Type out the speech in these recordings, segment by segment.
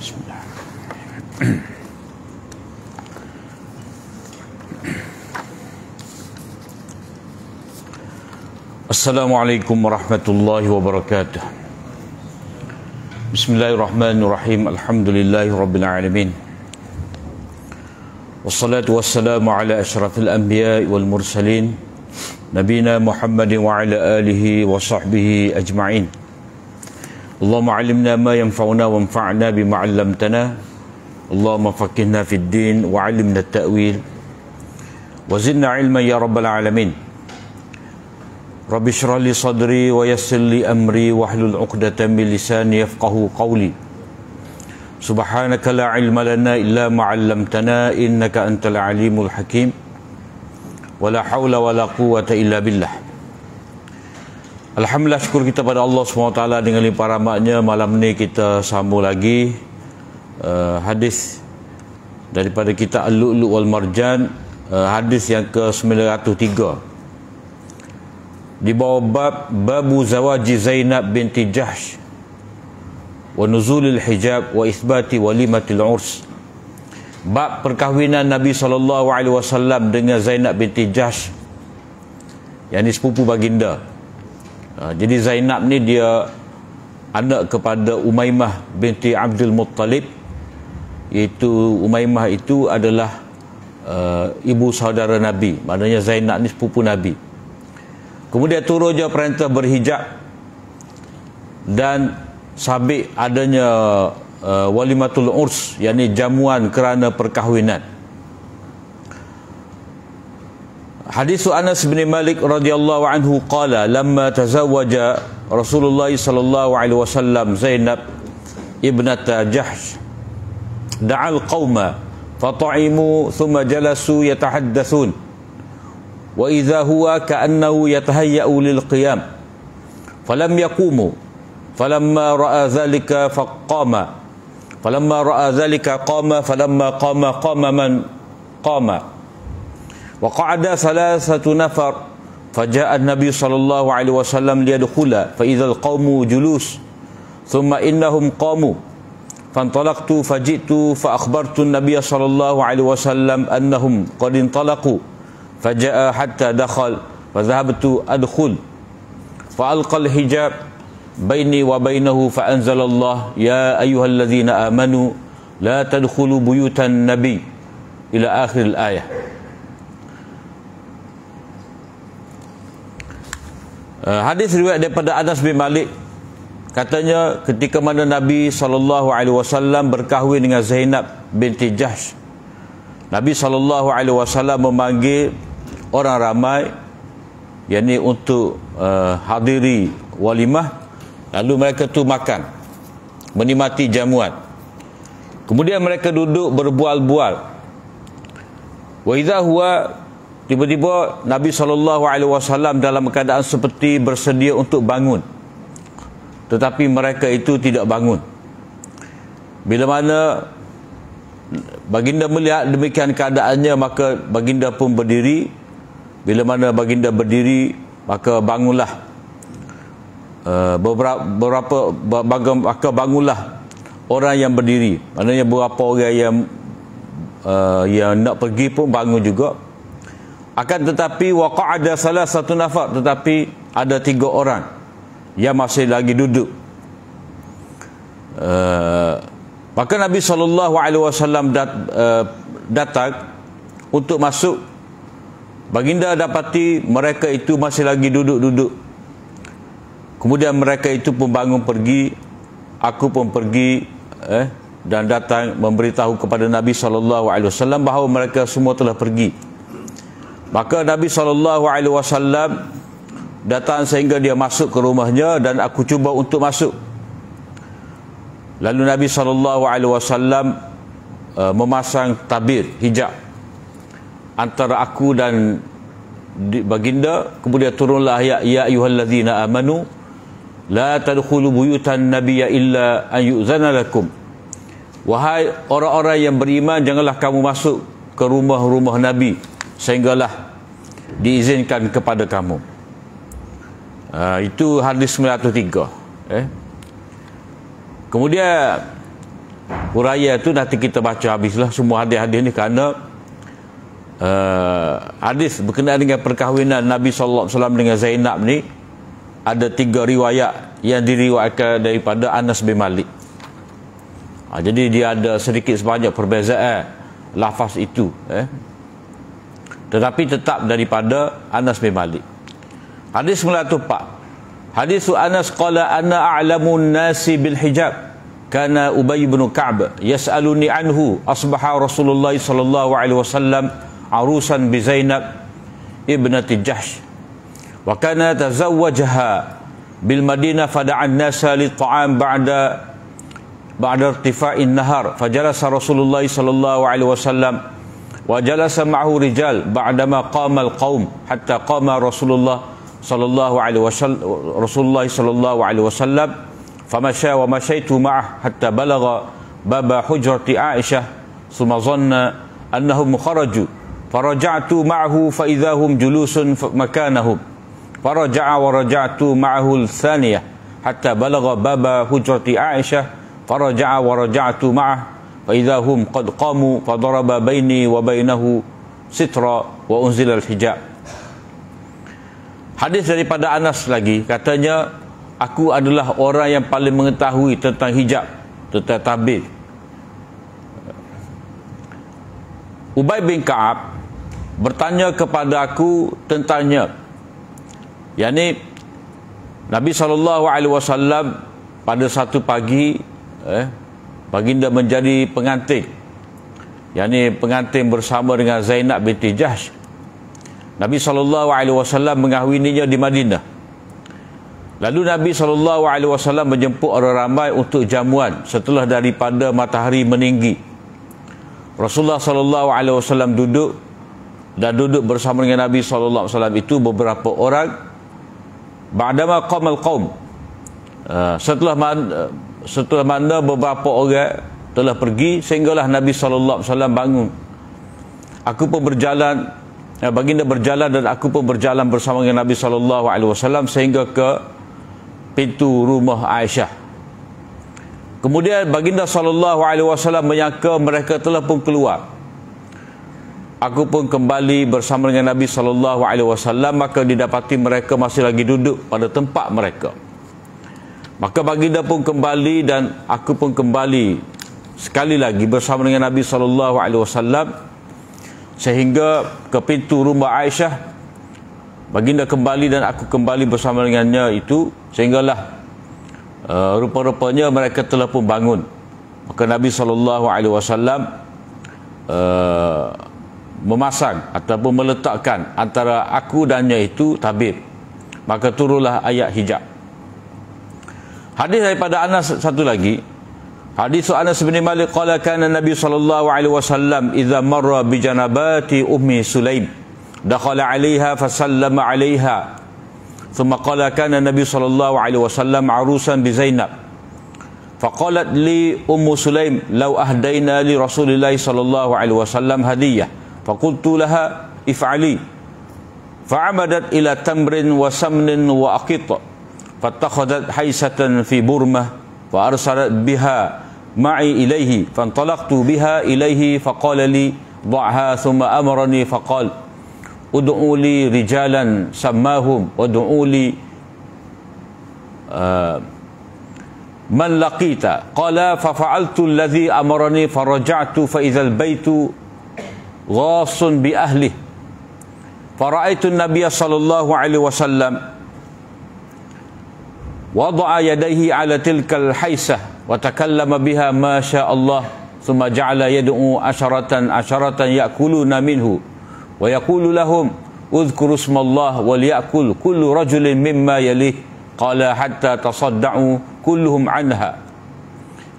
Bismillah. Assalamualaikum warahmatullahi wabarakatuh. Bismillahirrahmanirrahim. Alhamdulillahi rabbil alamin. Wassalatu wassalamu ala asyrafil anbiya'i wal mursalin nabina Muhammadin wa ala alihi wa sahbihi ajma'in. Allahumma alimna ma yanfa'una wanfa'na bima 'allamtana. Allahumma faqihna fid din wa 'allimna at-ta'wil wa zidna 'ilman ya rabbal alamin. Rabbi shrah li sadri wa yassir li amri wahlul 'uqdatam min lisani yafqahu qawli. Subhanaka la 'ilma lana illa ma 'allamtana innaka antal alimul hakim. Wa la haula wa la quwwata illa billah. Alhamdulillah, syukur kita pada Allah SWT dengan limpah rahmatnya. Malam ni kita sambung lagi hadis daripada kitab Al-Lu'lu' wal Marjan, hadis yang ke-903 di bawah babu zawaji Zainab binti Jahsh wa nuzulil hijab wa ithbati walimatil urs. Bab perkahwinan Nabi SAW dengan Zainab binti Jahsh, yang ini sepupu baginda. Jadi Zainab ni dia anak kepada Umaymah binti Abdul Muttalib, iaitu Umaymah itu adalah ibu saudara Nabi, maknanya Zainab ni sepupu Nabi. Kemudian turun je perintah berhijab dan sabit adanya walimatul urs, yakni jamuan kerana perkahwinan. Hadis Anas bin Malik radhiyallahu anhu qala lamma tazawwaja Rasulullah sallallahu alaihi wasallam Zainab ibnata Jahsh da'al qauma fata'imu thumma jalasu yatahaddathun wa idza huwa ka'annahu yatahayya'u lil qiyam falam yaqumu falamma ra'a dhalika faqama falamma ra'a dhalika qama falamma qama man qama wa qa'ada thalathatu nafar faja'a an-nabiy sallallahu alaihi wasallam liyadkhula fa idzal qaumu julus thumma innahum qamu fantalaqtu faji'tu fa akhbartu an-nabiy sallallahu alaihi wasallam annahum qad intalaqu faja'a hatta dakhal fa dhahabtu adkhul fa alqa al-hijab baini wa bainahu fa anzalallah ya ayyuhalladzina amanu la tadkhulu buyutan nabiy ila akhir al-ayah. Hadis riwayat daripada Anas bin Malik, katanya ketika mana Nabi SAW berkahwin dengan Zainab binti Jahsh, Nabi SAW memanggil orang ramai, yakni untuk hadiri walimah, lalu mereka tu makan, menikmati jamuan. Kemudian mereka duduk berbual-bual. Wa idza huwa, tiba-tiba Nabi SAW dalam keadaan seperti bersedia untuk bangun, tetapi mereka itu tidak bangun. Bila mana baginda melihat demikian keadaannya, maka baginda pun berdiri. Bila mana baginda berdiri, maka bangunlah maka bangunlah orang yang berdiri. Maknanya beberapa orang yang nak pergi pun bangun juga. Akan tetapi waqa'ada salah satu nafar, tetapi ada 3 orang yang masih lagi duduk. Maka Nabi SAW datang untuk masuk. Baginda dapati mereka itu masih lagi duduk-duduk. Kemudian mereka itu pun bangun pergi. Aku pun pergi dan datang memberitahu kepada Nabi SAW bahawa mereka semua telah pergi. Maka Nabi SAW datang sehingga dia masuk ke rumahnya dan aku cuba untuk masuk. Lalu Nabi SAW memasang tabir, hijab antara aku dan baginda. Kemudian turunlah ayat ya ayyuhalladzina amanu la tadkhulu buyutan nabiyya illa an yu'zana lakum. Wahai orang-orang yang beriman, janganlah kamu masuk ke rumah-rumah Nabi sehinggalah diizinkan kepada kamu. Itu hadis 903. Kemudian huraian tu nanti kita baca habislah semua hadis-hadis ni, kerana hadis berkenaan dengan perkahwinan Nabi SAW dengan Zainab ni ada 3 riwayat yang diriwayatkan daripada Anas bin Malik. Jadi dia ada sedikit sebanyak perbezaan lafaz itu, tetapi tetap daripada Anas bin Malik. Hadis 94. Hadis Anas qala ana a'lamun nasi bil hijab kana Ubay bin Ka'b yas'aluni anhu asbaha Rasulullah sallallahu alaihi wasallam arusan bi Zainab ibnati Jahsh wa kana tazawwajaha bil Madinah fada'a an-nasa lit ta'am ba'da irtifa'in nahar fajalasa Rasulullah sallallahu alaihi wasallam wa jalasa ma'ahu rijal ba'dama qama al-qaum hatta qama Rasulullah sallallahu alaihi wasallam famasha wa mashaitu ma'ah hatta balagha baba hujrati Aisyah thumma dhanna annahum kharaju faraja'tu ma'ahu fa idahum julusun makanahum faraja'a wa raja'tu ma'ahu al-thaniyah hatta balagha baba hujrati Aisyah faraja'a wa raja'tu ma'ah fa idahum qad qamu fadaraba baini wa bainahu sitra wa unzila al-hijab. Hadis daripada Anas lagi, katanya aku adalah orang yang paling mengetahui tentang hijab, tentang tabir. Ubay bin Ka'ab bertanya kepada aku tentangnya. Yani Nabi SAW pada satu pagi baginda menjadi pengantin, yani pengantin bersama dengan Zainab binti Jahsh. Nabi SAW mengahwininya di Madinah. Lalu Nabi SAW menjemput orang ramai untuk jamuan setelah daripada matahari meninggi. Rasulullah SAW duduk bersama dengan Nabi SAW itu beberapa orang. Ba'dama qamal qaum, setelah mana beberapa orang telah pergi sehinggalah Nabi SAW bangun. Aku pun berjalan, baginda berjalan dan aku pun berjalan bersama dengan Nabi SAW sehingga ke pintu rumah Aisyah. Kemudian baginda SAW menyangka mereka telah pun keluar. Aku pun kembali bersama dengan Nabi SAW, maka didapati mereka masih lagi duduk pada tempat mereka. Maka baginda pun kembali dan aku pun kembali sekali lagi bersama dengan Nabi SAW sehingga ke pintu rumah Aisyah. Baginda kembali dan aku kembali bersama dengannya itu, sehinggalah rupa-rupanya mereka telah pun bangun. Maka Nabi SAW memasang ataupun meletakkan antara aku dannya itu tabir. Maka turunlah ayat hijab. Hadis daripada Anas satu lagi. Hadis Anas bin Malik qala kana Nabi sallallahu alaihi wasallam idza marra bi janabati ummi Sulaim dakhala 'alaiha fa sallama 'alaiha thumma qala kana Nabi sallallahu alaihi wasallam 'arusan bi Zainab faqalat li ummu Sulaim law ahdayna li Rasulillah sallallahu alaihi wasallam hadiyah faqultu laha if'ali fa'amadat ila tamrin wa samnin wa aqit fattakhadhat haysatan fi burmah fa arsalat biha ma'i ilaihi fantalaqtu biha ilaihi faqala li dha'ha thumma amarani faqala ud'u li rijalan sammahum wad'u li man laqita qala fa fa'altu alladhi amarani faraja'tu fa idha al-baytu ghassun bi ahlihi fara'aytu an-nabiy sallallahu alaihi wasallam wada'a yadayhi ala tilka al-haysah wa takallama biha ma syaa Allah thumma ja'ala yad'u asharatan ya'kuluna minhu wa yaqulu lahum udhkuru ismallah wal ya'kul kullu rajulin mimma yalih qala hatta tasadda'u kulluhum anha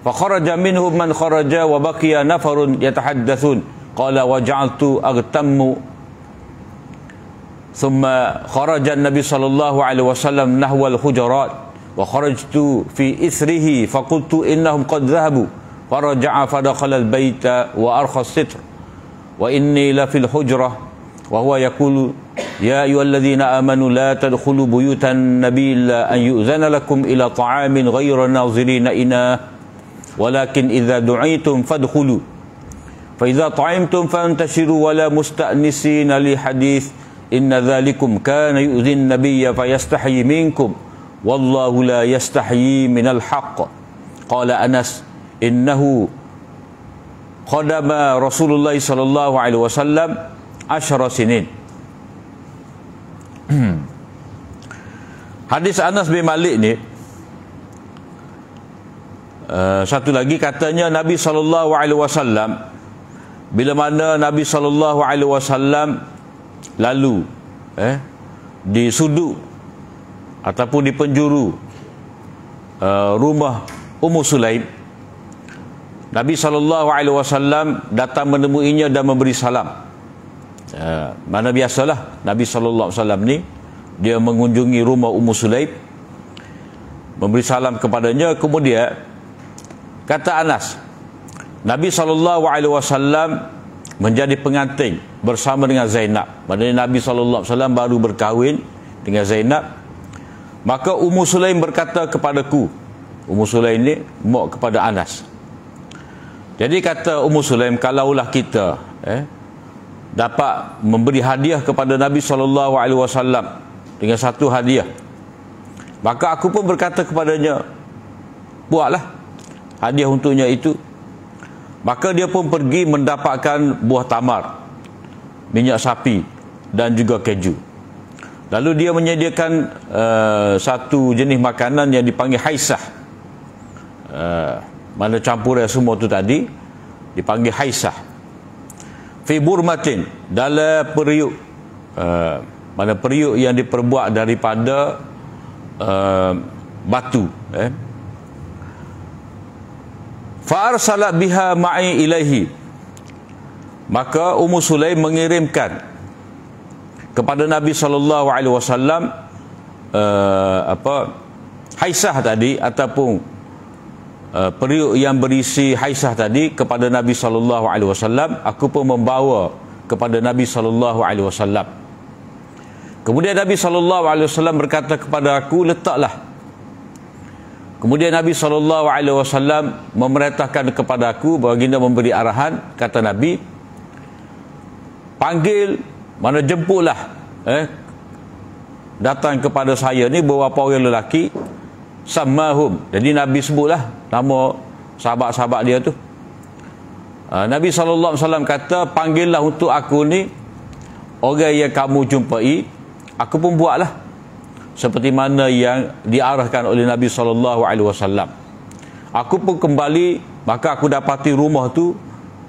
fa kharaja minhum man kharaja wa baqiya nafarun yatahaddathun qala wa ja'altu aghtammu thumma kharaja an-nabi sallallahu alaihi wasallam nahwa al-hujurat wa kharajtu fi isrihi faqultu innahum qad dhahabu faraja'a fadakhala al-bayta wa arkha as-sitr wa inni la fil hujrah wa huwa yaqulu ya ayyuhalladhina amanu la tadkhulu buyutan nabiy illa an yu'zana lakum ila ta'amin ghayra nazirina ina walakin idza du'itum fadkhulu fa idza ta'imtum fantashiru wa la musta'nisina li hadith inna dhalikum kana yu'dhin nabiyya fayastahyi minkum wallahu la yastahyi minal haqq. Qala Anas innahu qadama Rasulullah sallallahu alaihi wasallam 10 sinin. Hadis Anas bin Malik ni satu lagi katanya Nabi sallallahu alaihi wasallam bila mana Nabi sallallahu alaihi wasallam lalu di sudut ataupun di penjuru rumah Ummu Sulaim, Nabi sallallahu alaihi wasallam datang menemuinya dan memberi salam. Mana biasalah Nabi sallallahu alaihi wasallam ni dia mengunjungi rumah Ummu Sulaim, memberi salam kepadanya. Kemudian kata Anas, Nabi SAW menjadi pengantin bersama dengan Zainab. Maksudnya Nabi SAW baru berkahwin dengan Zainab. Maka Ummu Sulaim berkata kepadaku, Ummu Sulaim ni mak kepada Anas. Jadi kata Ummu Sulaim, kalaulah kita dapat memberi hadiah kepada Nabi SAW dengan satu hadiah, maka aku pun berkata kepadanya, buatlah hadiah untuknya itu. Maka dia pun pergi mendapatkan buah tamar, minyak sapi dan juga keju. Lalu dia menyediakan satu jenis makanan yang dipanggil haisah. Mana campuran semua tu tadi dipanggil haisah. Fi burmatin, dalam periuk, mana periuk yang diperbuat daripada batu. Fa'arsalat biha ma'i ilaihi, maka Ummu Sulaim mengirimkan kepada Nabi SAW haisah tadi ataupun periuk yang berisi haisah tadi kepada Nabi SAW. Aku pun membawa kepada Nabi SAW. Kemudian Nabi SAW berkata kepada aku, letaklah. Kemudian Nabi SAW memerintahkan kepada aku, baginda memberi arahan, kata Nabi, panggil, mana jemputlah datang kepada saya ni beberapa orang lelaki, sammahum. Jadi Nabi sebutlah nama sahabat-sahabat dia tu. Nabi SAW kata, panggillah untuk aku ni orang yang kamu jumpai. Aku pun buatlah seperti mana yang diarahkan oleh Nabi SAW. Aku pun kembali, maka aku dapati rumah tu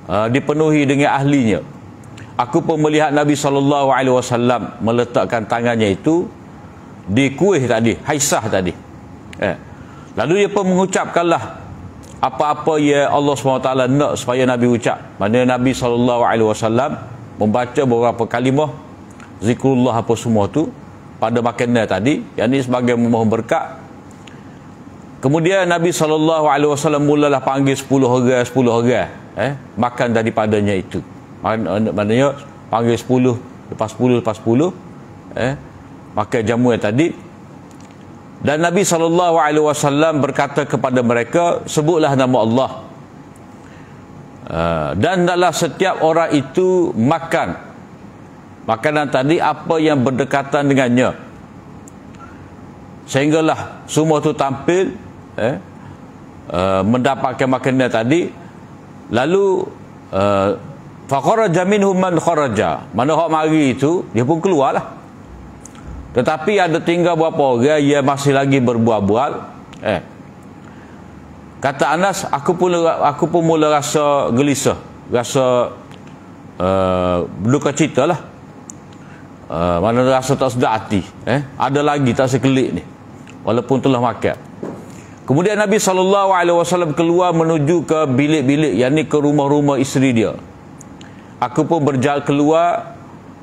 dipenuhi dengan ahlinya. Aku pun melihat Nabi SAW meletakkan tangannya itu di kuih tadi, haisah tadi. Lalu dia pun mengucapkanlah apa-apa yang Allah SWT nak supaya Nabi ucap. Maksudnya Nabi SAW membaca beberapa kalimah zikrullah apa semua tu pada makanan tadi, yang ini sebagai memohon berkat. Kemudian Nabi SAW mulalah panggil 10 orang makan daripadanya itu. Maknanya panggil 10 lepas 10 makan jamu yang tadi. Dan Nabi SAW berkata kepada mereka, sebutlah nama Allah, dan hendaklah setiap orang itu makan makanan tadi apa yang berdekatan dengannya, sehinggalah semua tu tampil mendapatkan makanan tadi. Lalu faqaraja minhum man kharaja, mana hak mari itu dia pun keluarlah. Tetapi ada tinggal beberapa orang yang masih lagi berbual-bual. Kata Anas, aku pun mula rasa gelisah, rasa berduka cita lah. Mana rasa tak sedap hati. Ada lagi tak sekelik ni, walaupun telah makan. Kemudian Nabi SAW keluar menuju ke bilik-bilik, yakni ke rumah-rumah isteri dia. Aku pun berjalan keluar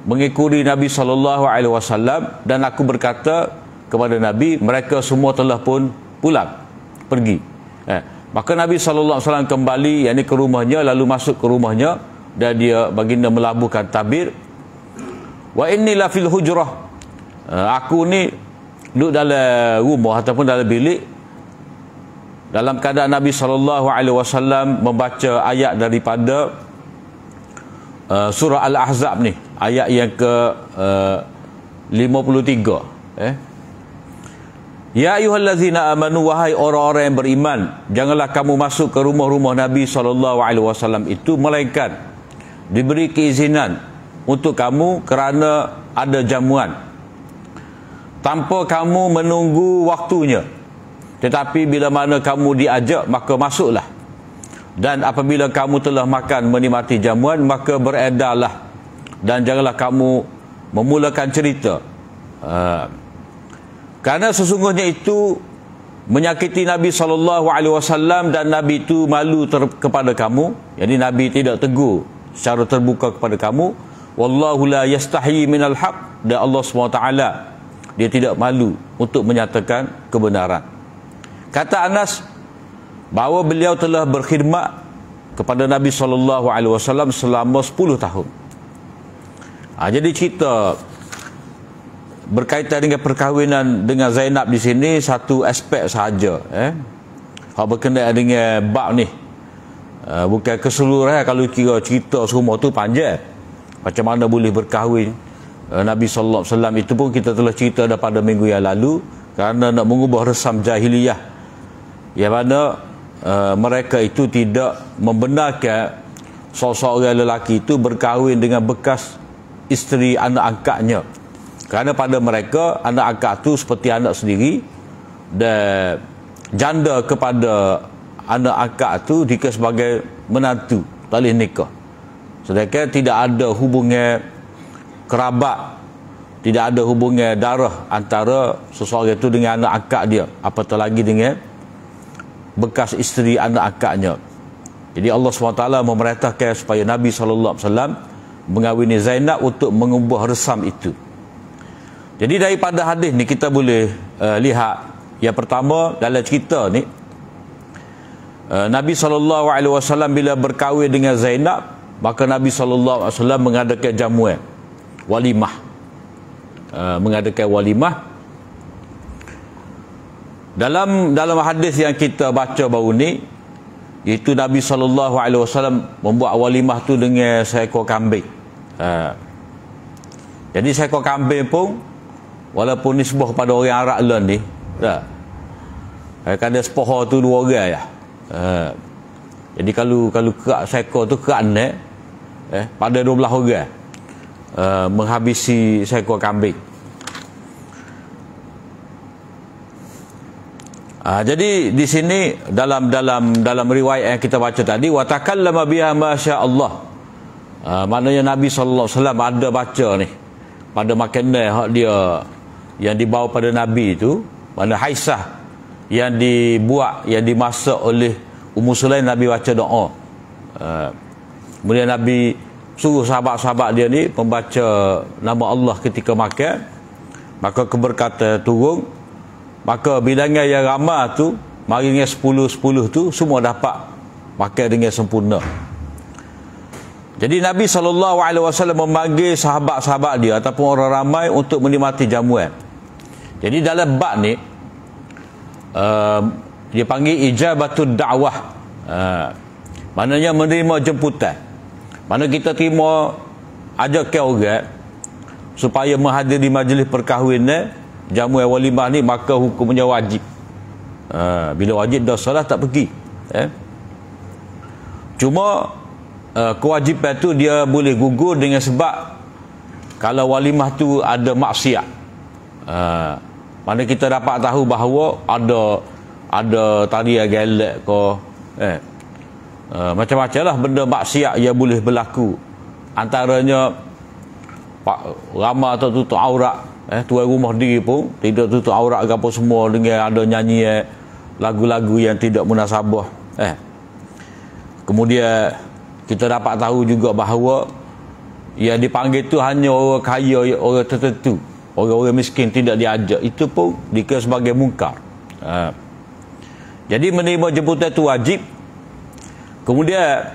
mengikuti Nabi SAW, dan aku berkata kepada Nabi, mereka semua telah pun pulang, pergi. Maka Nabi SAW kembali, yakni ke rumahnya, lalu masuk ke rumahnya, dan dia baginda melabuhkan tabir, wa inni la fil hujrah, aku ni duduk dalam rumah ataupun dalam bilik, dalam keadaan Nabi SAW membaca ayat daripada surah Al-Ahzab ni, ayat yang ke 53. Ya ayyuhallazina amanu, wahai orang-orang yang beriman, janganlah kamu masuk ke rumah-rumah Nabi SAW itu melainkan diberi keizinan untuk kamu kerana ada jamuan, tanpa kamu menunggu waktunya. Tetapi bila mana kamu diajak, maka masuklah. Dan apabila kamu telah makan menikmati jamuan, maka beredarlah. Dan janganlah kamu memulakan cerita. Kerana sesungguhnya itu menyakiti Nabi SAW, dan Nabi itu malu kepada kamu. Jadi Nabi tidak tegur secara terbuka kepada kamu. Wallahu la yastahi minal haq. Dan Allah SWT, dia tidak malu untuk menyatakan kebenaran. Kata Anas bahawa beliau telah berkhidmat kepada Nabi SAW selama 10 tahun. Jadi cerita berkaitan dengan perkahwinan dengan Zainab di sini satu aspek sahaja. Hak berkenaan dengan bab ni. Bukan keseluruhan. Kalau kira cerita semua tu panjang. Macam mana boleh berkahwin Nabi SAW, itu pun kita telah cerita daripada minggu yang lalu. Kerana nak mengubah resam jahiliyah, yang mana mereka itu tidak membenarkan seorang lelaki itu berkahwin dengan bekas isteri anak angkatnya. Kerana pada mereka anak angkat itu seperti anak sendiri, dan janda kepada anak angkat itu dikira sebagai menantu, tak boleh nikah. Sedangkan tidak ada hubungan kerabat, tidak ada hubungan darah antara seseorang itu dengan anak angkat dia, apatah lagi dengan bekas isteri anak angkatnya. Jadi Allah SWT memerintahkan supaya Nabi SAW mengawini Zainab untuk mengubah resam itu. Jadi daripada hadis ni kita boleh lihat, yang pertama dalam cerita ni, Nabi SAW bila berkahwin dengan Zainab, maka Nabi SAW mengadakan jamuan, walimah. Mengadakan walimah. Dalam hadis yang kita baca baru ni, iaitu Nabi SAW membuat walimah tu dengan seekor kambing. Jadi seekor kambing pun, walaupun nisbah kepada orang Arab lain ni, kadang sepohor tu 2 orang ya. Jadi kalau kerak seekor tu kerak naik, pada 12 orang menghabisi seekor kambing. Jadi di sini dalam riwayat yang kita baca tadi, wa takallama biha masya-Allah. Maknanya Nabi sallallahu alaihi wasallam ada baca ni pada makanan hak dia yang dibawa pada Nabi itu, mana Haisah yang dibuat, yang dimasak oleh Ummu Sulaim, Nabi baca doa. Kemudian Nabi suruh sahabat-sahabat dia ni membaca nama Allah ketika makan, maka keberkatan turun. Maka bilangan yang ramai tu, mari dengan 10-10 tu, semua dapat makan dengan sempurna. Jadi Nabi SAW memanggil sahabat-sahabat dia ataupun orang ramai untuk menikmati jamuan. Jadi dalam bab ni, dia panggil ijabatul da'wah. Maknanya menerima jemputan. Mana kita terima ajakan orang supaya menghadiri majlis perkahwinan, jamuan walimah ni, maka hukumnya wajib. Bila wajib dah salah tak pergi. Cuma kewajipan tu dia boleh gugur dengan sebab kalau walimah tu ada maksiat. Mana kita dapat tahu bahawa ada tarian gelak ke, macam-macam lah benda maksiat yang boleh berlaku. Antaranya ramai atau tutup aurat. Tuan rumah diri pun tidak tutup aurat ke apa semua, dengan ada nyanyi lagu-lagu yang tidak munasabah. Kemudian kita dapat tahu juga bahawa yang dipanggil tu hanya orang kaya, orang tertentu, orang-orang miskin tidak diajak. Itu pun dikira sebagai mungkar. Jadi menerima jemputan itu wajib. Kemudian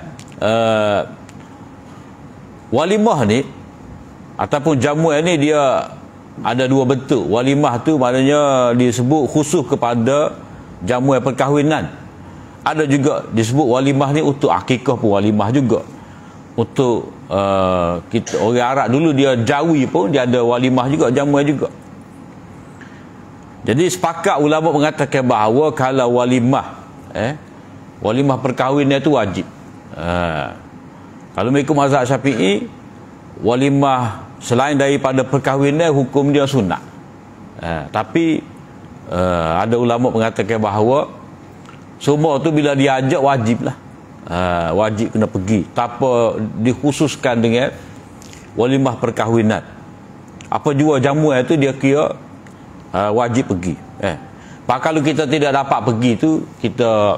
walimah ni ataupun jamuan ni dia ada 2 bentuk. Walimah tu maknanya disebut khusus kepada jamuan perkahwinan. ada juga disebut walimah ni untuk akikah pun walimah juga. Untuk kita orang Arab dulu dia Jawi pun dia ada walimah juga, jamuan juga. Jadi sepakat ulama mengatakan bahawa kalau walimah walimah perkahwinan itu wajib. Kalau mengikut mazhab Syafi'i, walimah selain daripada perkahwinan hukum dia sunat. Tapi ada ulama mengatakan bahawa semua tu bila diajak wajib lah. Wajib kena pergi, tanpa dikhususkan dengan walimah perkahwinan. Apa jua jamuan itu dia kira wajib pergi. Pak kalau kita tidak dapat pergi tu, kita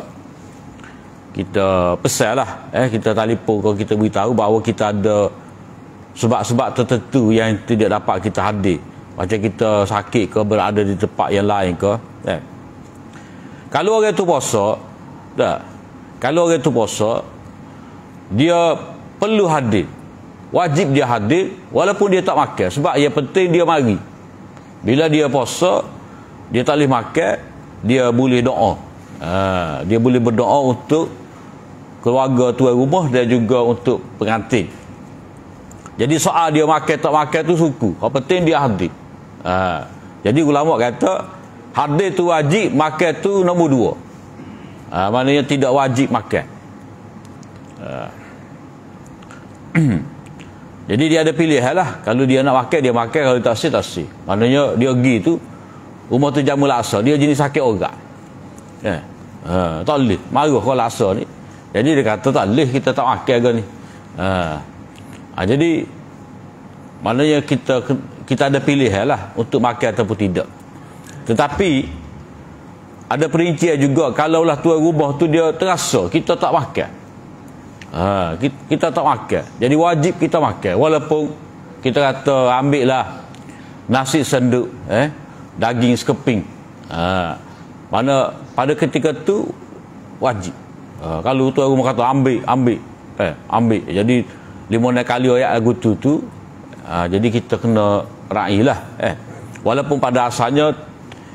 pesan lah, kita telefon, kalau kita beritahu bahawa kita ada sebab-sebab tertentu yang tidak dapat kita hadir, macam kita sakit ke, berada di tempat yang lain ke. Kalau orang tu puasa, kalau orang tu puasa, dia perlu hadir, wajib dia hadir walaupun dia tak makan, sebab yang penting dia mari. Bila dia puasa, dia tak boleh makan, dia boleh doa. Dia boleh berdoa untuk keluarga tuan rumah dan juga untuk pengantin. Jadi soal dia makan tak makan tu suku, yang penting dia hadir. Jadi ulama kata hadir tu wajib, makan tu nombor dua. Maknanya tidak wajib makan. Jadi dia ada pilihan lah. Kalau dia nak makan, dia makan. Kalau tak sih, tak sih. Maknanya dia pergi tu, rumah tu jamu laksa, dia jenis sakit orang. Tak boleh marah kalau laksa ni. Jadi dia kata tak boleh kita tak makan ke ni. Jadi maknanya kita ada pilihan lah untuk makan ataupun tidak. Tetapi ada perincian juga, kalaulah tuan rumah tu dia terasa kita tak makan, kita tak makan, jadi wajib kita makan. Walaupun kita kata ambil lah nasi senduk, daging sekeping, mana pada ketika tu wajib. Kalau tuan rumah kata ambil, jadi 5 kali ayat lagu tu, jadi kita kena raih lah. Walaupun pada asalnya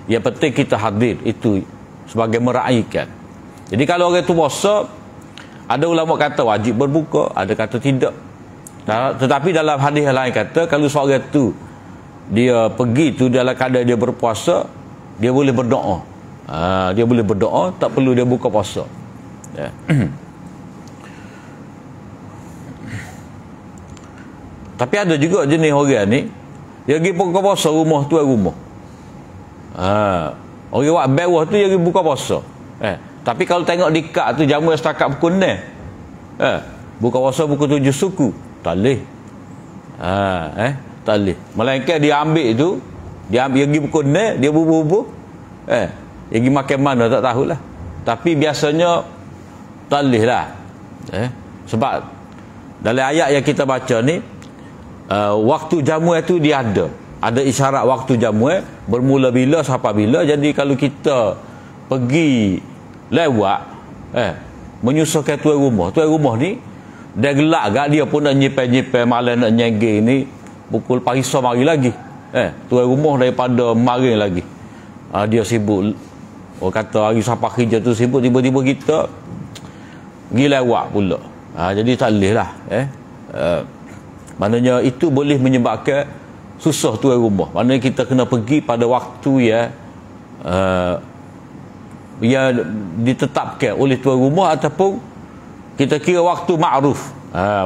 yang penting kita hadir, itu sebagai meraihkan. Jadi kalau orang tu puasa, ada ulama kata wajib berbuka, ada kata tidak. Tetapi dalam hadis lain kata kalau seorang tu dia pergi tu dalam keadaan dia berpuasa, dia boleh berdoa. Dia boleh berdoa, tak perlu dia buka puasa. Tapi ada juga jenis orang ni, dia pergi buka puasa rumah tuan rumah. Orang buat bawah tu dia pergi buka puasa. Tapi kalau tengok di kad tu jamu setakat pukul 6, buka puasa pukul 7 suku, tak boleh. Tak boleh. Melainkan dia ambil tu, dia pergi pukul 6, dia bubuh-bubuh, dia pergi makan mana tak tahulah. Tapi biasanya tak boleh lah. Sebab dalam ayat yang kita baca ni, waktu jamuan tu dia ada isyarat waktu jamuan bermula bila sampai bila. Jadi kalau kita pergi lewat menyusahkan tuan rumah ni dia gelak gak, dia pun nak nyepel-nyepel malam nak nyengge ni, pukul pagi mari lagi. Tuan rumah daripada maring lagi. Dia sibuk, kata hari sampai kerja tu sibuk, tiba-tiba kita pergi lewat pula. Jadi tak boleh lah. Maknanya itu boleh menyebabkan susah tuan rumah. Maknanya kita kena pergi pada waktu yang ditetapkan oleh tuan rumah, ataupun kita kira waktu ma'ruf,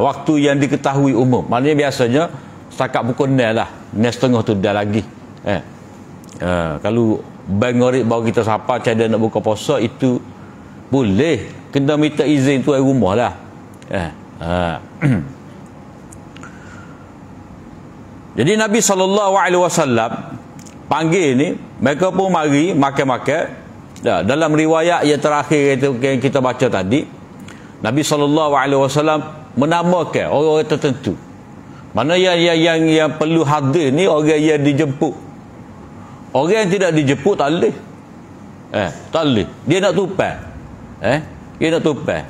waktu yang diketahui umum. Maknanya biasanya setakat pukul 6 lah, 6.30 tu dah lagi. Kalau bank ngorek baru kita sapa cadang nak buka puasa, itu boleh, kena minta izin tuan rumah lah. Jadi Nabi SAW panggil ni, mereka pun mari makan-makan. Dalam riwayat yang terakhir yang kita baca tadi, Nabi SAW menamakan orang-orang tertentu. Mana yang perlu hadir ni orang yang dijemput. Orang yang tidak dijemput tak boleh. Tak boleh. Dia nak tupai. Dia nak tupai.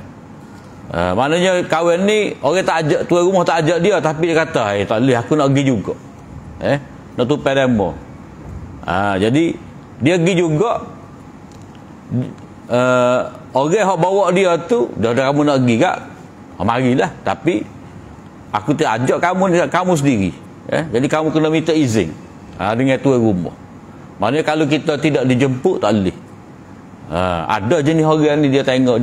Maknanya kawan ni orang tak ajak, tuan rumah tak ajak dia, tapi dia kata tak boleh, aku nak pergi juga. Nak tupai demo. Jadi dia pergi juga. orang yang bawa dia tu, dah kamu nak pergi kak, marilah. Tapi aku tak ajak kamu sendiri. Jadi kamu kena minta izin dengan tuan rumah. Maknanya kalau kita tidak dijemput, tak boleh. Ada jenis orang ni, dia tengok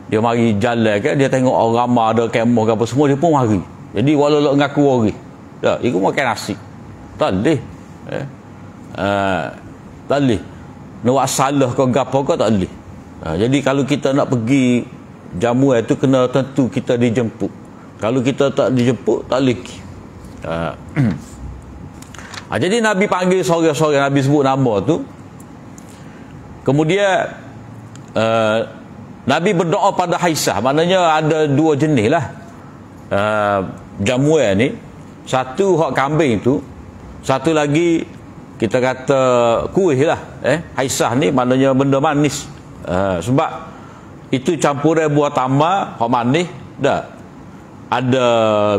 dia mari jalan kan, dia tengok orang ramai ada kemah ke apa semua, dia pun mari. Jadi walau ngaku orang tak, itu makan nasi. Tak boleh. Tak boleh. Nak buat salah ke gapo ke, tak boleh. Jadi kalau kita nak pergi jamuan tu, kena tentu kita dijemput. Kalau kita tak dijemput, tak boleh. Jadi Nabi panggil seorang-seorang, Nabi sebut nama tu. Kemudian Nabi berdoa pada Aisyah. Maknanya ada dua jenis lah jamuan ni. Satu hak kambing tu, satu lagi kita kata kuih lah. Aisyah ni maknanya benda manis. Sebab itu campuran buah tamar hak manis dah. Ada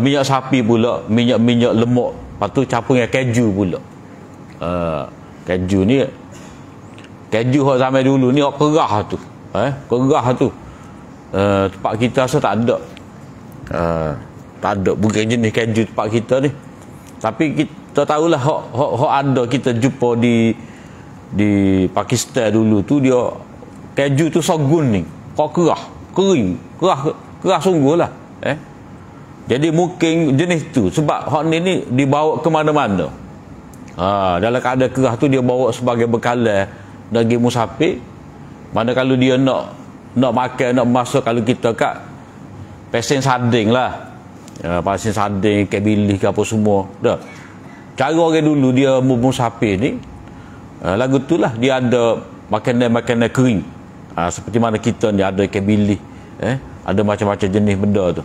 minyak sapi pula, minyak lemak, lepas tu campur dengan keju pula. Keju ni, keju hak zaman dulu ni hak kerah tu. Kerah tu tempat kita rasa tak ada. Tak ada, bukan jenis keju tempat kita ni. Tapi kita tahulah hak ada, kita jumpa di Pakistan dulu tu, dia keju tu sorghum ni, kau kerah, kering, kerah sungguh lah. Jadi mungkin jenis tu, sebab hak ni dibawa ke mana-mana. Dalam keadaan kerah tu dia bawa sebagai bekalan daging musafir. Mana kalau dia nak makan, nak masak, kalau kita kat pesen sarding lah, pesen sarding, ikan bilis ke apa semua dah. Cara orang dulu dia musafir ni, lagu tu lah dia ada makanan kering. Seperti mana kita ni ada ikan bilis, ada macam-macam jenis benda tu.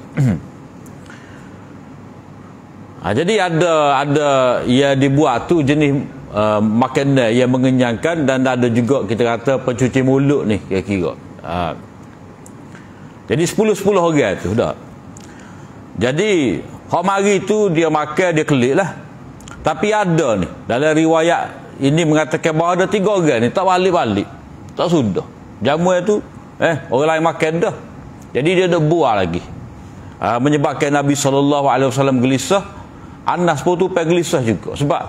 Jadi ada yang dibuat tu jenis makanan yang mengenyangkan, dan ada juga kita kata pencuci mulut ni kira-kira. Jadi 10 orang tu dah. Jadi hak mari tu dia makan, dia kelik lah. Tapi ada ni dalam riwayat ini mengatakan bahawa ada 3 orang ni tak balik-balik, tak sudah jamuan tu orang lain makan dah. Jadi dia nak buat lagi, menyebabkan Nabi SAW gelisah. Anas pun tu gelisah juga, sebab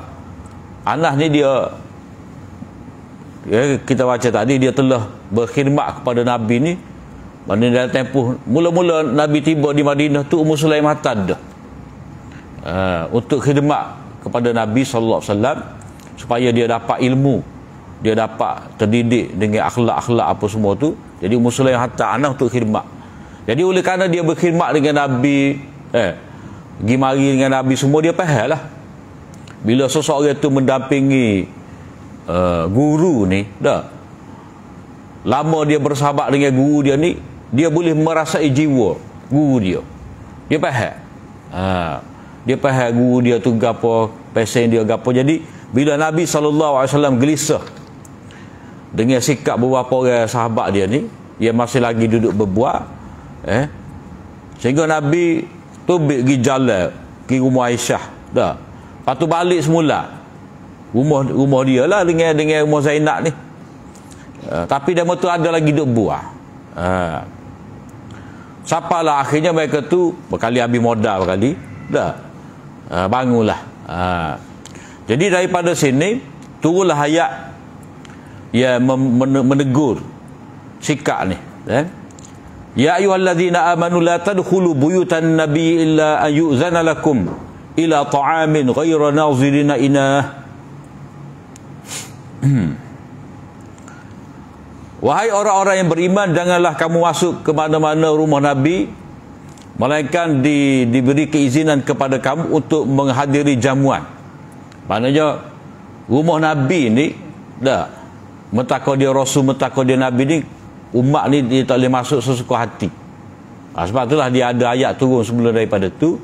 Anas ni dia kita baca tadi, dia telah berkhidmat kepada Nabi ni. Maknanya dalam tempoh mula-mula Nabi tiba di Madinah tu, Ummu Sulaim dah untuk khidmat kepada Nabi SAW, supaya dia dapat ilmu, dia dapat terdidik dengan akhlak-akhlak apa semua tu. Jadi Ummu Sulaim hantar Anas untuk khidmat. Jadi oleh kerana dia berkhidmat dengan Nabi, pergi mari dengan Nabi semua, dia faham lah. Bila seseorang tu mendampingi guru ni dah, lama dia bersahabat dengan guru dia ni, dia boleh merasai jiwa guru dia. Dia faham. Dia faham guru dia tu gapo, pesen dia gapo. Jadi bila Nabi SAW gelisah dengan sikap beberapa orang sahabat dia ni, dia masih lagi duduk berbuat, sehingga Nabi tubik pergi jalan pergi rumah Aisyah dah. Lepas tu balik semula rumah dia lah dengan rumah Zainab ni. Tapi dia tu ada lagi duk buah. Sapalah akhirnya mereka tu berkali ambil modal berkali dah. Bangunlah. Jadi daripada sini turunlah ayat yang menegur sikap ni. Ya ayyuhalladzina amanu la tadkhulu buyutan nabiy illa an yu'zana lakum ila ta'amin ghayra nazirina inah. Wahai orang-orang yang beriman, janganlah kamu masuk ke mana-mana rumah Nabi melainkan diberi keizinan kepada kamu untuk menghadiri jamuan. Maknanya rumah Nabi ni dah, mentakau dia Rasul, mentakau dia Nabi ni, umat ni dia tak boleh masuk sesuka hati. Sebab itulah dia ada ayat turun sebelum daripada tu.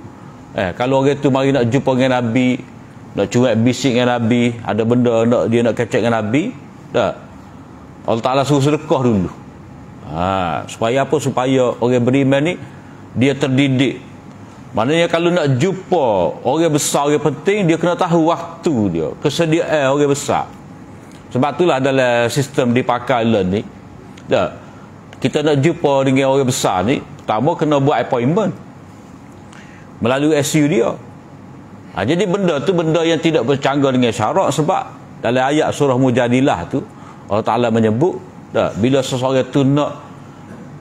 Kalau orang tu mari nak jumpa dengan Nabi, nak cuak bisik dengan Nabi, ada benda dia nak kecek dengan Nabi, dah, Allah Ta'ala suruh sedekah dulu. Supaya apa? Supaya orang beriman ni dia terdidik. Maknanya kalau nak jumpa orang besar, orang penting, dia kena tahu waktu dia, kesediaan orang besar. Sebab itulah dalam sistem dipakai ni dah, kita nak jumpa dengan orang besar ni, pertama kena buat appointment melalui SU dia. Jadi benda tu benda yang tidak bercanggah dengan syarak, sebab dalam ayat surah Mujadilah tu Allah Ta'ala menyebut bila seseorang tu nak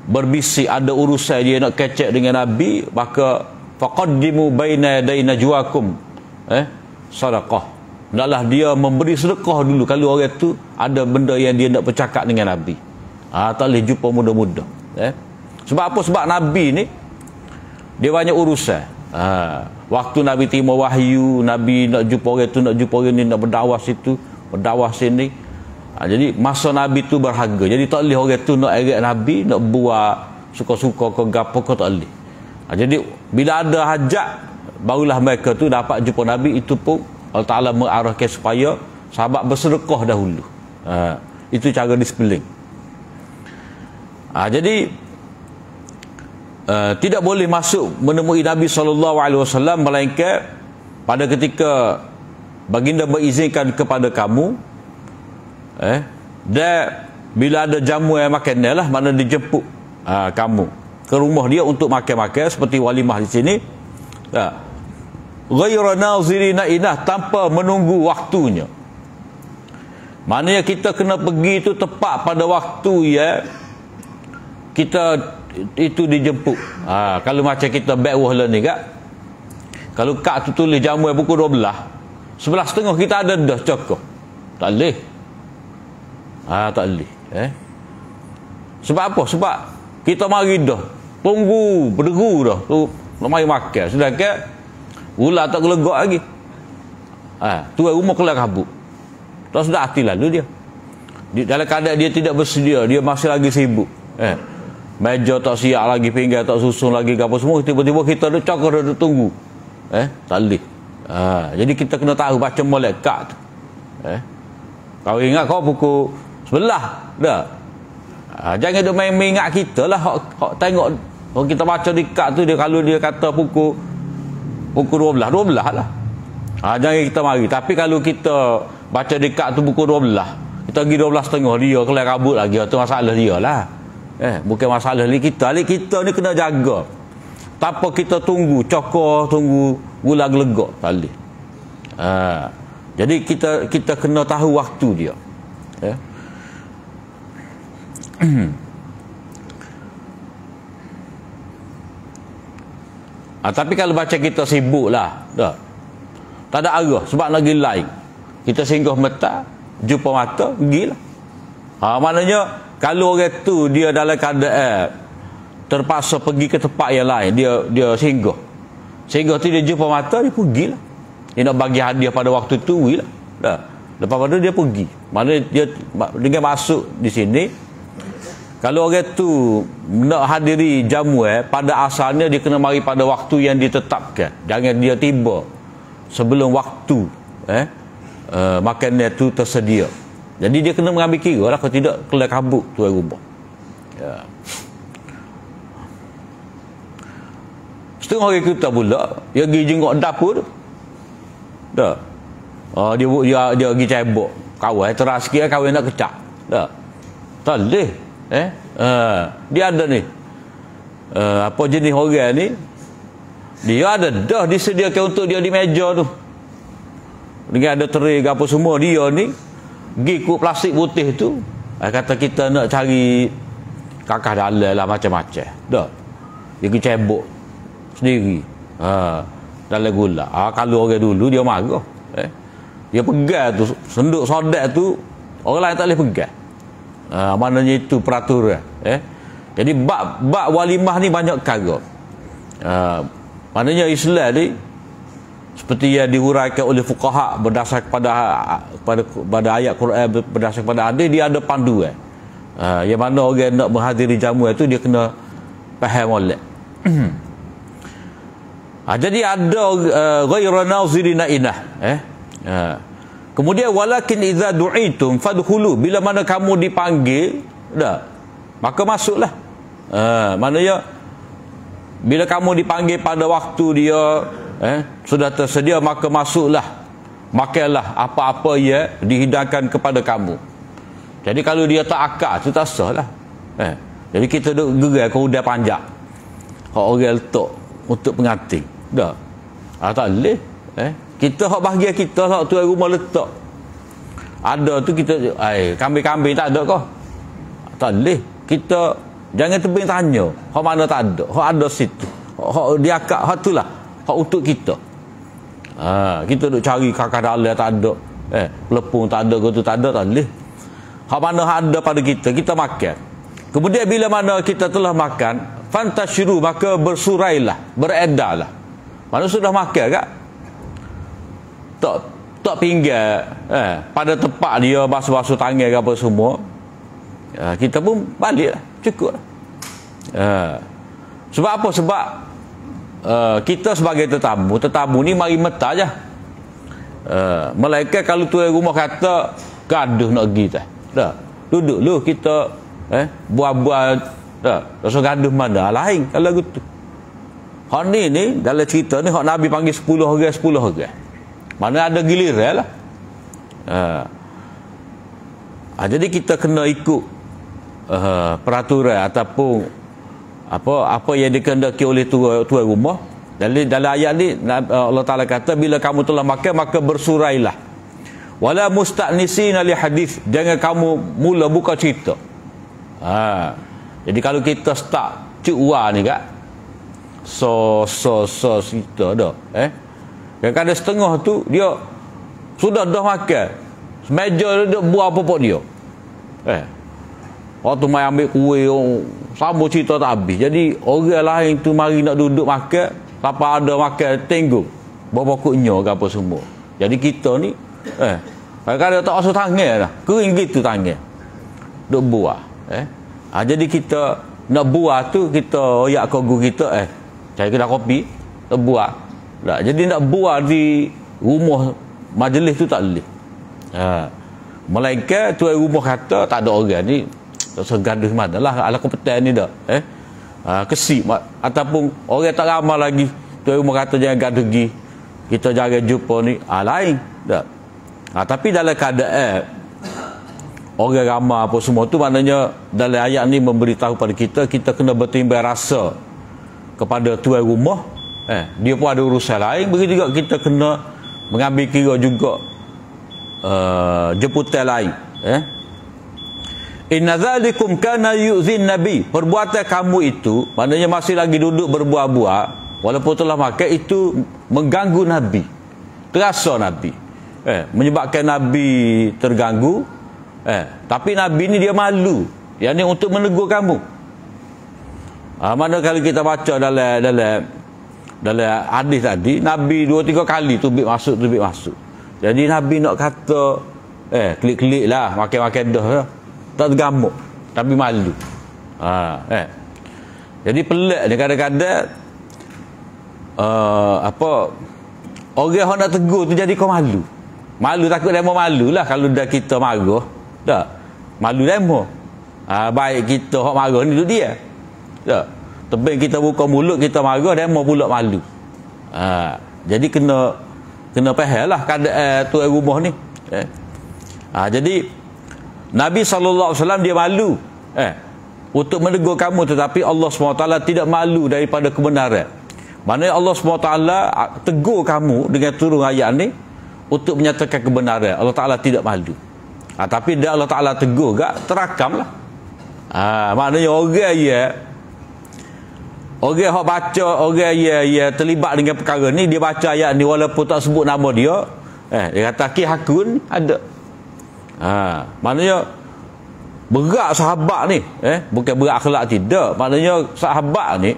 berbisik, ada urusan dia nak kecek dengan Nabi, maka faqaddimu baina yaday najwakum sadaqah, hendaklah dia memberi sedekah dulu kalau orang tu ada benda yang dia nak bercakap dengan Nabi. Tak boleh jumpa mudah-mudah. Sebab apa? Sebab Nabi ni dia banyak urusan. Waktu Nabi terima wahyu, Nabi nak jumpa orang tu, nak jumpa orang ni, nak berdakwah situ, berdakwah sini. Jadi masa Nabi tu berharga. Jadi tak boleh orang tu nak eret Nabi, nak buat suka-suka ke gapo ke, tak boleh. Jadi bila ada hajat, barulah mereka tu dapat jumpa Nabi. Itu pun Allah Ta'ala mengarahkan supaya sahabat bersedekah dahulu. Itu cara disiplin. Jadi tidak boleh masuk menemui Nabi SAW melainkan pada ketika baginda berizinkan kepada kamu, dan bila ada jamu yang makan lah, mana dijemput kamu ke rumah dia untuk makan-makan seperti walimah di sini, ghayra nazirina inah, tanpa menunggu waktunya. Maknanya kita kena pergi itu tepat pada waktu ya kita itu dijemput. Kalau macam kita backwah lah ni kak, kalau kak tu tulis jamu pukul 12, 11.30 kita ada dah cokok, tak boleh. Tak boleh. Sebab apa? Sebab kita mari dah tunggu berderu dah tu nak mari makan, sedangkan ular tak gelegak lagi. Tuan rumah kelar kabut, tak sudah hati lalu dia dalam keadaan dia tidak bersedia, dia masih lagi sibuk, meja tak siap lagi, pinggan tak susun lagi, apa semua, tiba-tiba kita ada cakap, ada tunggu. Tak boleh. Jadi kita kena tahu baca malaikat tu. Kau ingat kau pukul 11 dah. Jangan dia main ingat kita lah. Hak tengok kalau kita baca di kad tu, dia kalau dia kata pukul 12 lah. Jangan kita mari. Tapi kalau kita baca di kad tu pukul 12, kita pergi 12.30, dia kelar kabut lagi, tu masalah dia lah. Bukan masalah ni kita. Kita ni kena jaga. Tanpa kita tunggu cokor, tunggu gula gelegak, tak boleh. Jadi kita kena tahu waktu dia. Tapi kalau baca kita sibuk lah, dah tak ada arah sebab nak pergi lain, kita singgah mata, jumpa mata, pergilah. Maknanya kalau orang tu dia dalam keadaan terpaksa pergi ke tempat yang lain, dia singgah tu dia jumpa mata, dia pergilah. Dia nak bagi hadiah pada waktu tu, pergilah. Lepas pada dia pergi. Maknanya dia dengan masuk di sini, kalau orang tu nak hadiri jamu pada asalnya dia kena mari pada waktu yang ditetapkan. Jangan dia tiba sebelum waktu makanan tu tersedia. Jadi dia kena mengambil kira lah, kalau tidak kelar kabut tuan rumah. Setengah hari kita pula dia pergi jenguk dapur tu. Dia pergi cebok kawan teras sikit, kawan nak kecak. Tak boleh. Dia ada ni apa jenis orang ni, dia ada dah disediakan untuk dia di meja tu dengan ada tray apa semua. Dia ni pergi ikut plastik putih tu, kata kita nak cari kakak dalam lah, macam-macam dah. Dia pergi cebok sendiri dalam gula. Kalau orang dulu dia marah, dia pegang tu senduk sodak tu, orang lain tak boleh pegang. Maknanya itu peraturan. Jadi bab walimah ni banyak perkara. Maknanya Islam ni seperti yang dihuraikan oleh fuqaha berdasar pada ayat Quran, berdasar pada hadis, dia ada panduan. Yang mana orang nak menghadiri jamu itu dia kena faham molek. Jadi ada ghayra nazirina inah. Kemudian walakin idza du'itum fadkhulu, bila mana kamu dipanggil maka masuklah. Maknanya bila kamu dipanggil pada waktu dia sudah tersedia, maka masuklah, makanlah apa-apa yang dihidangkan kepada kamu. Jadi kalau dia tak akal, itu tak sah lah. Jadi kita duk gerai kuda panjang. Hak orang letak untuk pengantin. Dah. Tak boleh. Kita hak bahagia kita hak tuan rumah letak. Ada tu kita kambing-kambing tak ada kau. Tak boleh. Kita jangan tebing tanya. Hak mana tak ada. Hak ada situ. Hak dia akak hak itulah. Hak untuk kita. Kita duk cari kakak dalam tak ada. Pelepung tak ada, gotu tak ada, tak boleh. Hak mana ada pada kita, kita makan. Kemudian bila mana kita telah makan, fantasyiru, maka bersurailah, beredarlah. Mana sudah makan kak? Tak pinggal pada tempat dia basuh-basuh tangan ke apa semua. Kita pun baliklah, cukup lah. Sebab apa? Sebab kita sebagai tetamu ni mari meta je. Malaikat kalau tuan rumah kata gaduh nak pergi dah. Duduk lu kita buat-buat dah. Rasa gaduh mana lain kalau gitu. Hak ni dalam cerita ni hak Nabi panggil 10 orang. Mana ada giliran lah. Jadi kita kena ikut peraturan ataupun apa yang dikehendaki oleh tuan rumah. Dalam ayat ni Allah Taala kata bila kamu telah makan maka bersurailah. Wala musta'nisina li hadis, jangan kamu mula buka cerita. Jadi kalau kita start cukwa ni kak so cerita dah. Kadang-kadang setengah tu dia sudah dah makan. Semeja dia buat apa-apa dia. Waktu mai ambil kuih sama cerita tak habis. Jadi orang lain tu mari nak duduk makan, siapa ada makan tengok bawa pokoknya ke apa semua. Jadi kita ni kadang-kadang tak rasa tangan dah. Kering gitu tangan. Duk buah. Jadi kita nak buah tu kita oyak ke guru kita cari kedai kopi, nak buah. Tak, jadi nak buah di rumah majlis tu tak boleh. Melainkan tuan rumah kata tak ada orang ni tak segaduh mana lah ala kompeten ni dah. Kesip ataupun orang tak ramai lagi tuan rumah kata jangan gaduh pergi. Kita jangan jumpa ni lain tak. Tapi dalam keadaan orang ramai apa semua tu maknanya dalam ayat ni memberitahu pada kita kena bertimbang rasa kepada tuan rumah. Dia pun ada urusan lain, begitu juga kita kena mengambil kira juga jemputan lain. Inna dzalikum kana yu'zin nabi, perbuatan kamu itu maknanya masih lagi duduk berbuat-buat walaupun telah makan itu mengganggu nabi, terasa nabi, menyebabkan nabi terganggu. Tapi nabi ni dia malu, yang ni untuk menegur kamu. Mana kalau kita baca dalam hadis tadi, nabi 2-3 kali tubik masuk. Jadi nabi nak kata klik-klik lah, makan-makan dah lah. Tak tergamuk tapi malu. Jadi pelik ni kadang-kadang orang yang nak tegur tu jadi kau malu takut demo malu lah. Kalau dah kita marah tak malu demo. Baik kita hok marah ni duduk dia tak tebing kita buka mulut kita marah demo pula malu. Jadi kena faham lah keadaan tuan rumah ni. Jadi Nabi SAW dia malu untuk menegur kamu, tetapi Allah SWT tidak malu daripada kebenaran. Maknanya Allah SWT tegur kamu dengan turun ayat ni untuk menyatakan kebenaran. Allah Ta'ala tidak malu. Tapi dia Allah Ta'ala tegur gak terakam lah. Maknanya orang yang baca, orang yang terlibat dengan perkara ni, dia baca ayat ni walaupun tak sebut nama dia, dia kata ki hakun ada. Maknanya berat sahabat ni, bukan berat akhlak tidak. Maknanya sahabat ni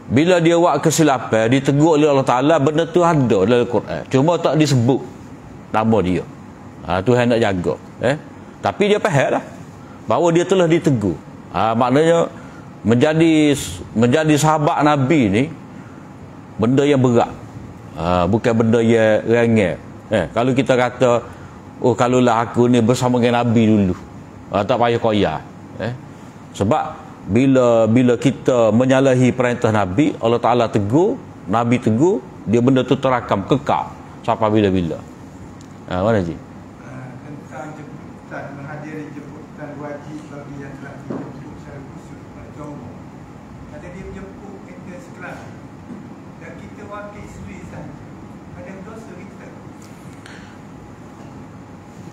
bila dia buat kesilapan ditegur oleh Allah Ta'ala, benda tu ada dalam Quran, cuma tak disebut nama dia. Tuhan nak jaga. Tapi dia faham lah bahawa dia telah ditegur. Maknanya menjadi sahabat Nabi ni benda yang berat, bukan benda yang ringan. Kalau kita kata kalaulah aku ni bersama dengan Nabi dulu, tak payah koyak. Sebab bila kita menyalahi perintah Nabi, Allah Ta'ala tegur, Nabi tegur, dia benda tu terakam kekal sampai bila-bila. Mana Ji? Tentang jemputan, menghadiri jemputan wajib bagi yang telah dijemput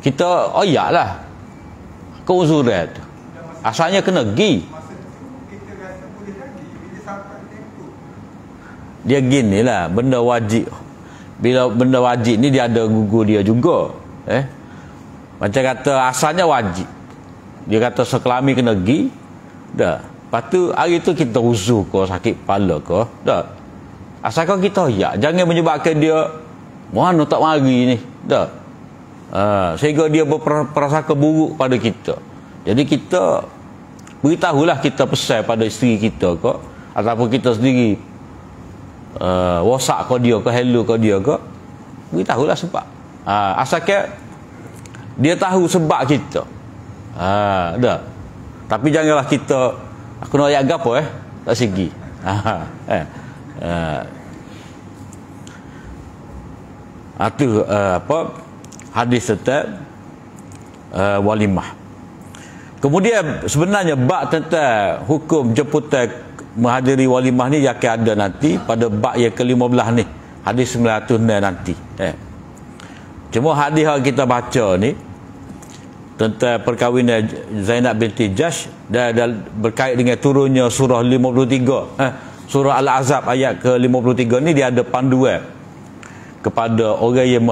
kita oyak lah keuzuran tu. Asalnya kena gi. Dia gini lah, benda wajib. Bila benda wajib ni dia ada gugur dia juga. Macam kata asalnya wajib. Dia kata sekelami kena gi. Dah. Lepas tu hari tu kita uzur ke, sakit kepala ke. Dah. Asalkan kita ya, jangan menyebabkan dia mana tak mari ni. Dah. Sehingga dia berprasangka buruk pada kita. Jadi kita beritahulah, kita pesan pada isteri kita ke, ataupun kita sendiri WhatsApp ke dia ke, hello ke dia ke, beritahulah sebab. Asalkan dia tahu sebab kita. Dah. Tapi janganlah kita aku nak ayat gapo tak segi. Tu apa hadis tetap walimah. Kemudian sebenarnya bab tentang hukum jemputan menghadiri walimah ni yang akan ada nanti pada bab yang ke-15 ni, hadis 906 nanti. Cuma hadis yang kita baca ni tentang perkahwinan Zainab binti Jahsh dan berkait dengan turunnya surah 53, surah Al-Ahzab ayat ke-53 ni, dia ada panduan kepada orang yang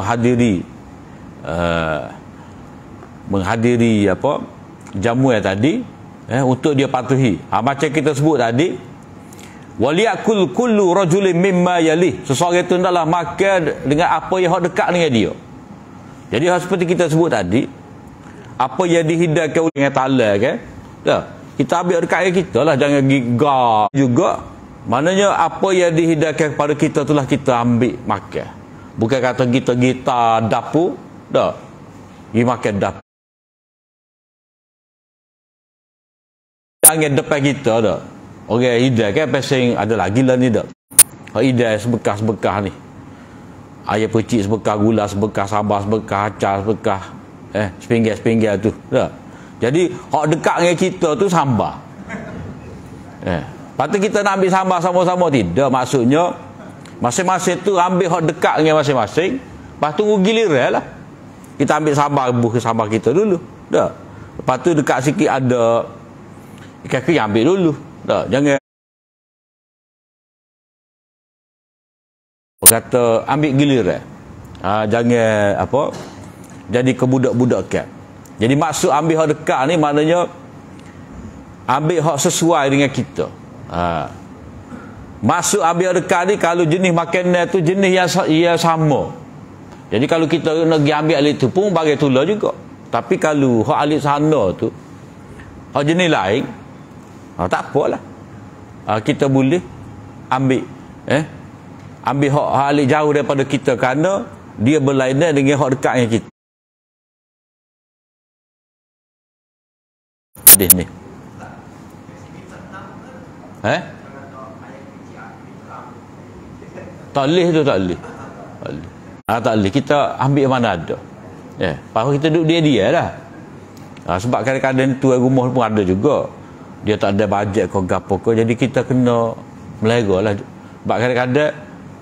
menghadiri apa jamuan tadi, untuk dia patuhi. Macam kita sebut tadi, waliyakul kullu rajulin mimma yalih, seseorang itu hendaklah makan dengan apa yang dekat dengan dia. Jadi seperti kita sebut tadi, apa yang dihidangkan dengan talal kan, kita ambil dekat kita lah, jangan gigak juga. Maknanya apa yang dihidangkan kepada kita itulah kita ambil makan. Bukan kata kita dapur dah pergi makan dapur, jangan depan kita dah. Orang hidang kan pasang ada lagi lah ni dah. Hidang sebekas-sebekas ni, ayam pecik sebekas, gula sebekas, sambal sebekas, acar sebekas, sepinggir-sepinggir tu dah. Jadi hak dekat dengan kita tu sambal. Lepas tu kita nak ambil sambal sama-sama, tidak. Maksudnya masing-masing tu ambil hak dekat dengan masing-masing. Lepas tu giliran lah kita ambil sambal, buh sambal kita dulu dah. Lepas tu dekat sikit ada ikan kering, ambil dulu dah. Jangan kata ambil giliran. Jangan apa jadi kebudak-budakan. Jadi maksud ambil hak dekat ni maknanya ambil hak sesuai dengan kita. Maksud ambil hak dekat ni kalau jenis makanan tu jenis yang sama. Jadi kalau kita nak pergi ambil alik tu pun bagi tulah juga. Tapi kalau hak alik sana tu hak jenis lain, tak apalah. Kita boleh ambil ambil hak alik jauh daripada kita kerana dia berlainan dengan hak dekat dengan kita. Hadis ni. Tak boleh tu, tak boleh. Tak boleh. Kita ambil mana ada. Baru kita duduk dia lah. Sebab kadang-kadang tu rumah pun ada juga. Dia tak ada bajet ke gapo ke. Jadi kita kena melera lah. Sebab kadang-kadang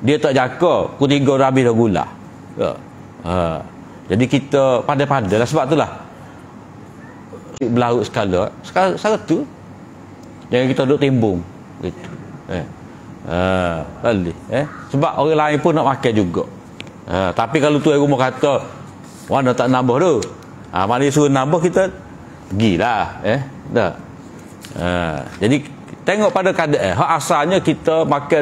dia tak jaga. Pukul 3 dah habis dah gula. Jadi kita pandai-pandai lah. Sebab tu lah berlarut skala. Sekarang tu jangan kita duduk timbung gitu. Boleh. Sebab orang lain pun nak makan juga. Tapi kalau tu rumah kata mana tak nambah tu, mana suruh nambah, kita pergilah. Dah. Jadi tengok pada keadaan. Hak asalnya kita makan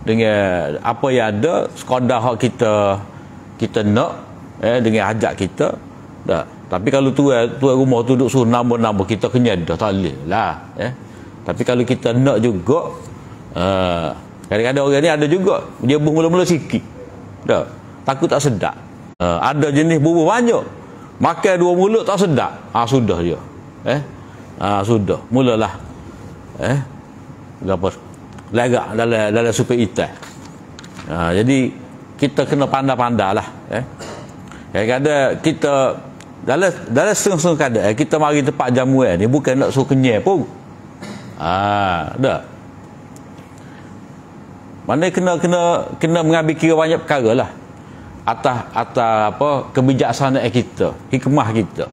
dengan apa yang ada, sekadar hak kita nak dengan hajat kita. Dah. Tapi kalau tuan rumah tu duduk suruh nambah-nambah, kita kenyang dah, tak boleh lah. Tapi kalau kita nak juga, kadang-kadang orang ni ada juga dia buh mula-mula sikit dah, takut tak sedap. Ada jenis bubuh banyak, makan 2 mulut tak sedap, sudah dia sudah mulalah apa lagak dalam supe ikan. Jadi kita kena pandai-pandai lah. Kadang-kadang kita dalam setengah-setengah keadaan kita mari tempat jamuan ni bukan nak suruh kenyang pun. Dah. Mana kena mengambil kira banyak perkara lah. atas apa kebijaksanaan kita, hikmah kita.